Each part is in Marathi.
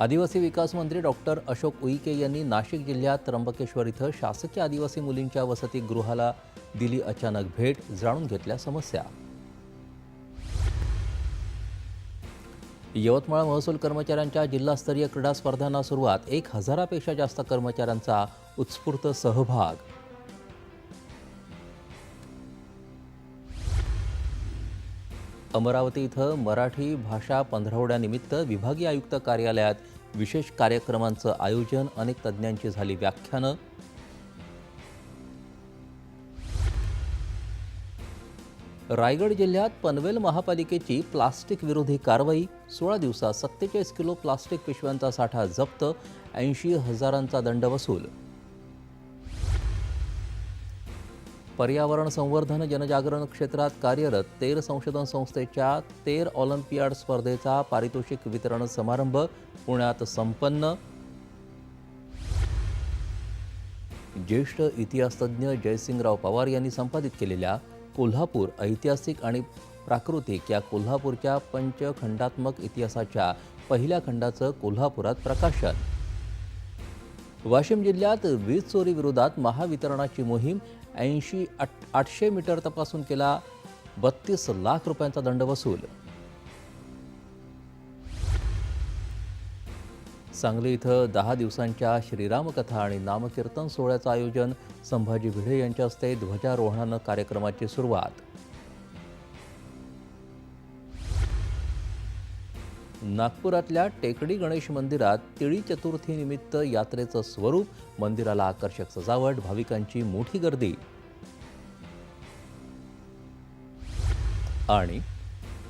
आदिवासी विकास मंत्री डॉक्टर अशोक उईके यांनी नाशिक जिल्ह्यात त्र्यंबकेश्वर इथं शासकीय आदिवासी मुलींच्या वसतिगृहाला दिली अचानक भेट, जाणून घेतल्या समस्या। यवतमाळ महसूल कर्मचाऱ्यांच्या जिल्हास्तरीय क्रीडा स्पर्धांना सुरुवात, 1000पेक्षा जास्त कर्मचाऱ्यांचा उत्स्फूर्त सहभाग। अमरावती इथं मराठी भाषा पंधरवड्यानिमित्त विभागीय आयुक्त कार्यालयात विशेष कार्यक्रमांचं आयोजन, अनेक तज्ज्ञांची झाली व्याख्यानं। रायगड जिल्ह्यात पनवेल महापालिकेची प्लास्टिक विरोधी कारवाई, 16 दिवसात 47 किलो प्लास्टिक पिशव्यांचा साठा जप्त, 80,000चा दंड वसूल। पर्यावरण संवर्धन जनजागरण क्षेत्रात कार्यरत तेर संशोधन संस्थेच्या तेर ऑलिम्पियाड स्पर्धेचा पारितोषिक वितरण समारंभ पुण्यात संपन्न। ज्येष्ठ इतिहासतज्ञ जयसिंगराव पवार यांनी संपादित केलेल्या कोल्हापूर ऐतिहासिक आणि प्राकृतिक या कोल्हापूरच्या पंचखंडात्मक इतिहासाच्या पहिल्या खंडाचं कोल्हापुरात प्रकाशन। वाशिम जिल्ह्यात वीज चोरी विरोधात महावितरणाची मोहीम, 800 मीटर तपासून केला 32 लाख रुपयांचा दंड वसूल। सांगली इथं 10 दिवसांच्या श्रीरामकथा आणि नामकीर्तन सोहळ्याचं आयोजन, संभाजी भिडे यांच्या हस्ते ध्वजारोहणानं कार्यक्रमाची सुरुवात। नागपुरातल्या टेकडी गणेश मंदिरात तिळी चतुर्थीनिमित्त यात्रेचं स्वरूप, मंदिराला आकर्षक सजावट, भाविकांची मोठी गर्दी। आणि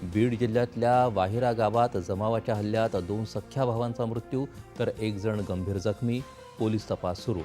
बीड जिल्ह्यातल्या वाहिरा गावात जमावाच्या हल्ल्यात 2 सख्ख्या भावांचा मृत्यू तर 1 जण गंभीर जखमी, पोलीस तपास सुरू।